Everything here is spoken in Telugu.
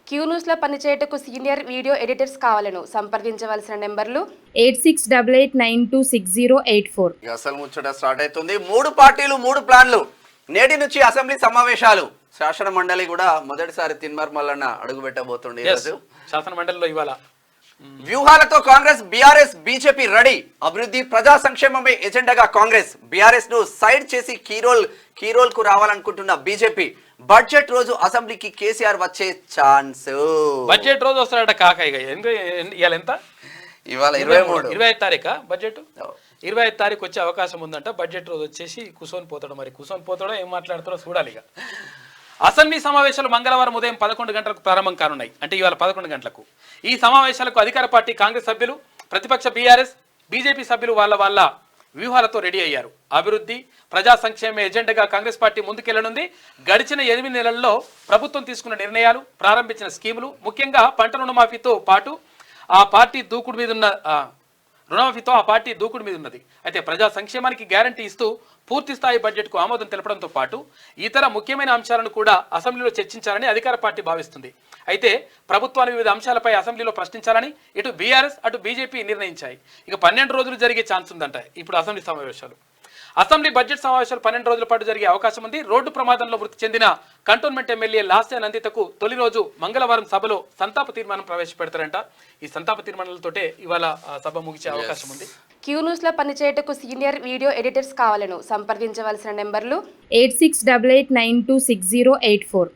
క్యూ న్యూస్లో పనిచేయటకు సీనియర్ వీడియో ఎడిటర్స్ కావాలను సంప్రదించవలసిన నెంబర్లు 8688926084. అసలు ముచ్చట స్టార్ట్ అవుతుంది. 3 పార్టీలు 3 ప్లాన్లు. నేటి నుంచి అసెంబ్లీ సమావేశాలు. శాసన మండలి కూడా మొదటిసారి తిన్మర్మల్లన్న అడుగు పెట్టబోతుండే ఈరోజు శాసన మండలిలో ఇవాళ వ్యూహాలతో కాంగ్రెస్, బీఆర్ఎస్, బీజేపీ రెడీ. అభివృద్ధి, ప్రజా సంక్షేమమే ఎజెండాగా కాంగ్రెస్. బీఆర్ఎస్ ను సైడ్ చేసి కీరోల్ కు రావాలనుకుంటున్న బీజేపీ. బడ్జెట్ రోజు అసెంబ్లీకి కేసీఆర్ వచ్చే ఛాన్స్. బడ్జెట్ రోజు వస్తాడట కాకయ్య. ఇవాళ ఎంత? ఇవాళ 25 తారీఖా బడ్జెట్? 25 తారీఖు వచ్చే అవకాశం ఉందంట. బడ్జెట్ రోజు వచ్చేసి కూర్చొని పోతాడు. మరి కూర్చొని పోతాడో ఏం మాట్లాడతాడో చూడాలి. ఇక అసెంబ్లీ సమావేశాలు మంగళవారం ఉదయం 11 గంటలకు ప్రారంభం కానున్నాయి. అంటే ఇవాళ 11 గంటలకు. ఈ సమావేశాలకు అధికార పార్టీ కాంగ్రెస్ సభ్యులు, ప్రతిపక్ష బీఆర్ఎస్, బీజేపీ సభ్యులు వాళ్ళ వ్యూహాలతో రెడీ అయ్యారు. అభివృద్ధి, ప్రజా సంక్షేమ ఎజెండాగా కాంగ్రెస్ పార్టీ ముందుకెళ్లనుంది. గడిచిన 8 నెలల్లో ప్రభుత్వం తీసుకున్న నిర్ణయాలు, ప్రారంభించిన స్కీములు, ముఖ్యంగా పంట రుణమాఫీతో పాటు ఆ పార్టీ దూకుడు మీద ఉన్నది. అయితే ప్రజా సంక్షేమానికి గ్యారంటీ ఇస్తూ పూర్తి స్థాయి బడ్జెట్కు ఆమోదం తెలపడంతో పాటు ఇతర ముఖ్యమైన అంశాలను కూడా అసెంబ్లీలో చర్చించాలని అధికార పార్టీ భావిస్తుంది. అయితే ప్రభుత్వాన్ని వివిధ అంశాలపై అసెంబ్లీలో ప్రశ్నించాలని ఇటు బీఆర్ఎస్ అటు బీజేపీ నిర్ణయించాయి. ఇక 12 రోజులు జరిగే ఛాన్స్ ఉందంట ఇప్పుడు అసెంబ్లీ సమావేశాలు. అసెంబ్లీ బడ్జెట్ సమావేశాలు 12 రోజుల పాటు జరిగే అవకాశం ఉంది. రోడ్డు ప్రమాదంలో మృతి చెందిన కంటోన్మెంట్ ఎమ్మెల్యే లాస్య నందితకు తొలి రోజు మంగళవారం సభలో సంతాప తీర్మానం ప్రవేశపెడతారంట. ఈ సంతాప తీర్మానాలతోటే ఇవాళ సభ ముగిసే అవకాశం ఉంది. క్యూ న్యూస్లో పనిచేయటకు సీనియర్ వీడియో ఎడిటర్స్ కావాలను సంప్రదించవలసిన నెంబర్లు 8688926084.